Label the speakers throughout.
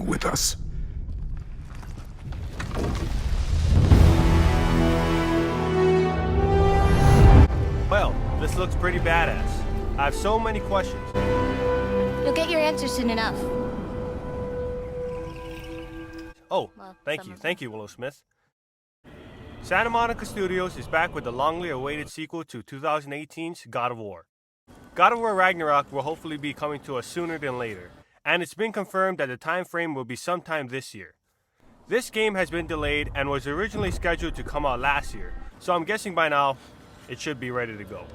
Speaker 1: with us.
Speaker 2: Well, this looks pretty badass. I have so many questions.
Speaker 3: You'll get your answers soon enough.
Speaker 2: Oh,
Speaker 3: Well,
Speaker 2: thank
Speaker 3: some
Speaker 2: you.
Speaker 3: of
Speaker 2: Thank you, Willow Smith. Santa Monica Studios is back with the longly awaited sequel to 2018's God of War. God of War Ragnarok will hopefully be coming to us sooner than later, and it's been confirmed that the time frame will be sometime this year. This game has been delayed and was originally scheduled to come out last year, so I'm guessing by now it should be ready to go.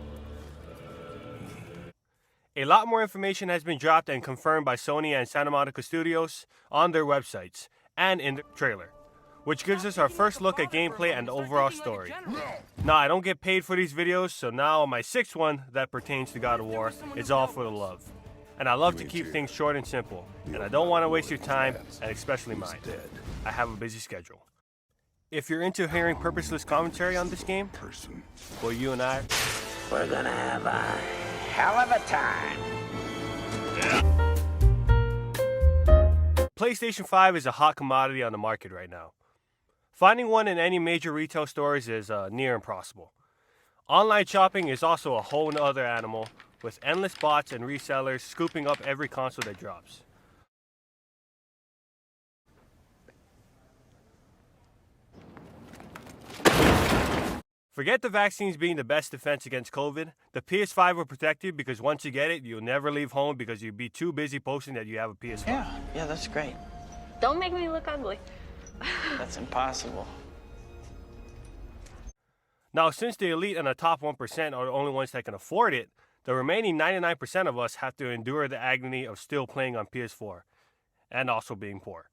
Speaker 2: A lot more information has been dropped and confirmed by Sony and Santa Monica Studios on their websites and in the trailer, which gives us our first look at gameplay and the overall story. Now, I don't get paid for these videos, so now my sixth one that pertains to God of War is all for the love. And I love to keep things short and simple, and I don't want to waste your time, and especially mine. I have a busy schedule. If you're into hearing purposeless commentary on this game, well, you and I,
Speaker 4: we're gonna have a hell of a time.
Speaker 2: PlayStation 5 is a hot commodity on the market right now. Finding one in any major retail stores is near impossible. Online shopping is also a whole other animal, with endless bots and resellers scooping up every console that drops. Forget the vaccines being the best defense against COVID. The PS5 will protect you because once you get it, you'll never leave home because you'll be too busy posting that you have a PS5.
Speaker 5: Yeah, that's great.
Speaker 6: Don't make me look ugly.
Speaker 5: That's impossible.
Speaker 2: Now, since the elite and the top 1% are the only ones that can afford it, the remaining 99% of us have to endure the agony of still playing on PS4, and also being poor.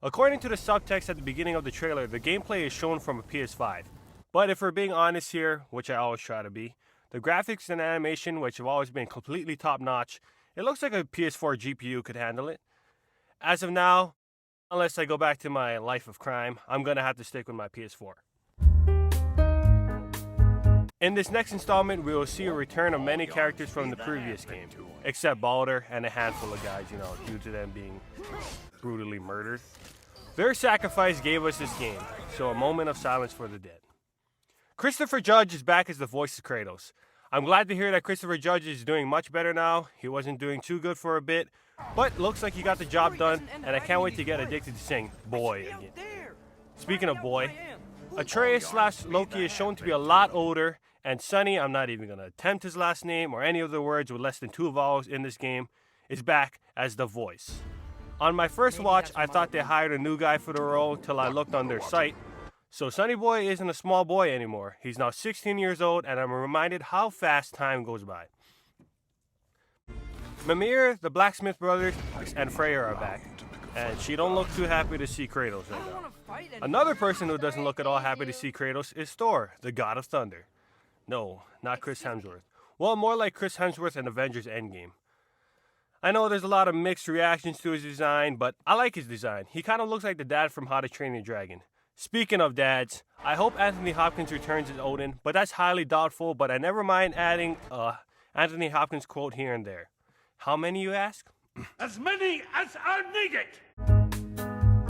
Speaker 2: According to the subtext at the beginning of the trailer, the gameplay is shown from a PS5. But if we're being honest here, which I always try to be, the graphics and animation, which have always been completely top-notch, it looks like a PS4 GPU could handle it. As of now, unless I go back to my life of crime, I'm going to have to stick with my PS4. In this next installment, we will see a return of many characters from the previous game, except Baldur and a handful of guys, due to them being brutally murdered. Their sacrifice gave us this game, so a moment of silence for the dead. Christopher Judge is back as the voice of Kratos. I'm glad to hear that Christopher Judge is doing much better now. He wasn't doing too good for a bit, but looks like he got the job done, and I can't wait to get addicted to saying boy again. Speaking of boy, Atreus/Loki is shown to be a lot older, and Sonny, I'm not even going to attempt his last name or any of the words with less than 2 vowels in this game, is back as the voice. On my first watch, I thought they hired a new guy for the role till I looked on their site. So Sonny Boy isn't a small boy anymore. He's now 16 years old, and I'm reminded how fast time goes by. Mimir, the Blacksmith brothers, and Freya are back, and she don't look too happy to see Kratos right now. Another person who doesn't look at all happy to see Kratos is Thor, the God of Thunder. No, not Chris Hemsworth. Well, more like Chris Hemsworth in Avengers Endgame. I know there's a lot of mixed reactions to his design, but I like his design. He kind of looks like the dad from How to Train Your Dragon. Speaking of dads, I hope Anthony Hopkins returns as Odin, but that's highly doubtful, but I never mind adding Anthony Hopkins quote here and there. How many, you ask?
Speaker 7: As many as are needed!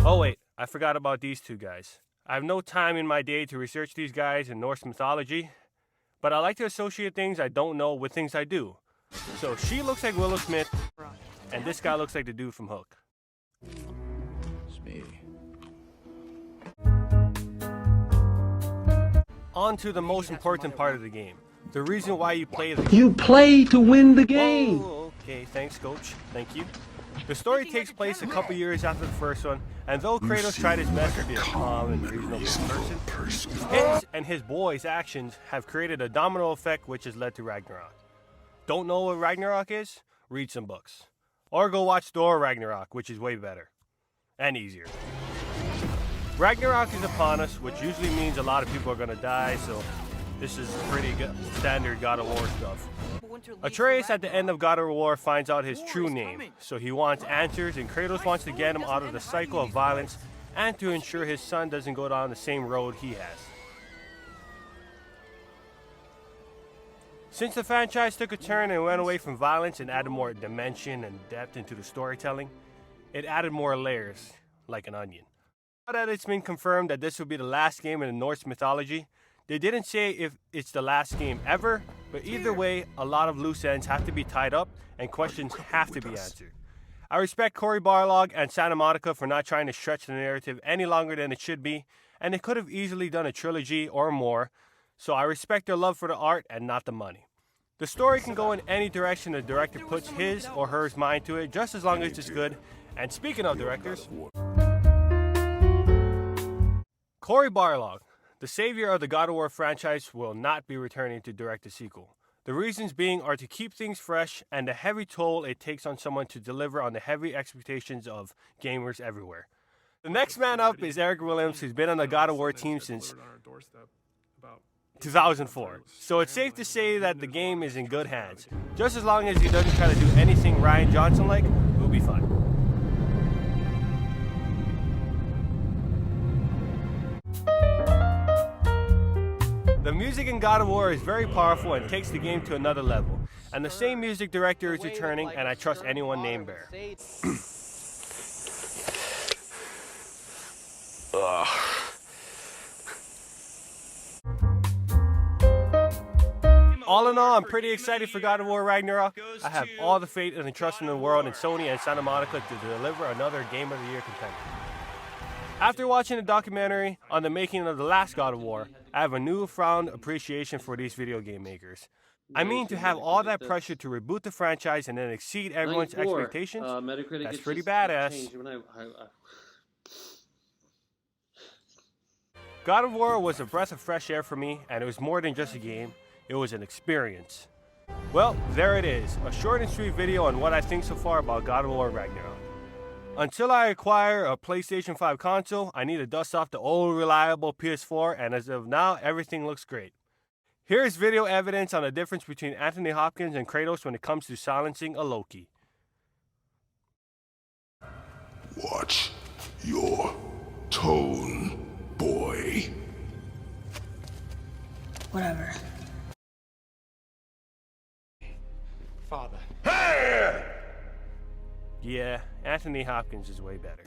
Speaker 2: Oh wait, I forgot about these two guys. I have no time in my day to research these guys in Norse mythology, but I like to associate things I don't know with things I do. So she looks like Willow Smith, and this guy looks like the dude from Hook.
Speaker 1: It's me.
Speaker 2: On to the most important part of the game. The reason why you play the game.
Speaker 8: You play to win the game.
Speaker 2: Oh, okay, thanks, Coach. Thank you. The story takes place a couple years after the first one, and though Kratos tried his best to be a calm and reasonable person, his and his boys' actions have created a domino effect which has led to Ragnarok. Don't know what Ragnarok is? Read some books. Or go watch War RagnarRocks, which is way better. And easier. Ragnarok is upon us, which usually means a lot of people are going to die, so this is pretty good standard God of War stuff. Atreus at the end of God of War finds out his true name, so he wants answers, and Kratos wants to get him out of the cycle of violence and to ensure his son doesn't go down the same road he has. Since the franchise took a turn and went away from violence and added more dimension and depth into the storytelling, it added more layers, like an onion. Now that it's been confirmed that this will be the last game in the Norse mythology, they didn't say if it's the last game ever, but either way, a lot of loose ends have to be tied up and questions have to be answered. I respect Cory Barlog and Santa Monica for not trying to stretch the narrative any longer than it should be, and they could have easily done a trilogy or more, so I respect their love for the art and not the money. The story can go in any direction the director puts his or her mind to it, just as long as it's good. And speaking of directors, Cory Barlog, the savior of the God of War franchise, will not be returning to direct a sequel. The reasons being are to keep things fresh and the heavy toll it takes on someone to deliver on the heavy expectations of gamers everywhere. The next man up is Eric Williams, who's been on the God of War team since 2004. So it's safe to say that the game is in good hands. Just as long as he doesn't try to do anything Rian Johnson-like, we'll be fine. The music in God of War is very powerful and takes the game to another level. And the same music director is returning, and I trust anyone named Bear. All in all, I'm pretty excited for God of War Ragnarok. I have all the faith and the trust in the world in Sony and Santa Monica to deliver another Game of the Year contender. After watching the documentary on the making of the last God of War, I have a newfound appreciation for these video game makers. I mean, to have all that pressure to reboot the franchise and then exceed everyone's expectations, that's pretty badass. God of War was a breath of fresh air for me, and it was more than just a game. It was an experience. Well, there it is, a short and sweet video on what I think so far about God of War Ragnarok. Until I acquire a PlayStation 5 console, I need to dust off the old reliable PS4, and as of now, everything looks great. Here's video evidence on the difference between Anthony Hopkins and Kratos when it comes to silencing a Loki.
Speaker 9: Watch your tone, boy.
Speaker 10: Whatever.
Speaker 2: Yeah, Anthony Hopkins is way better.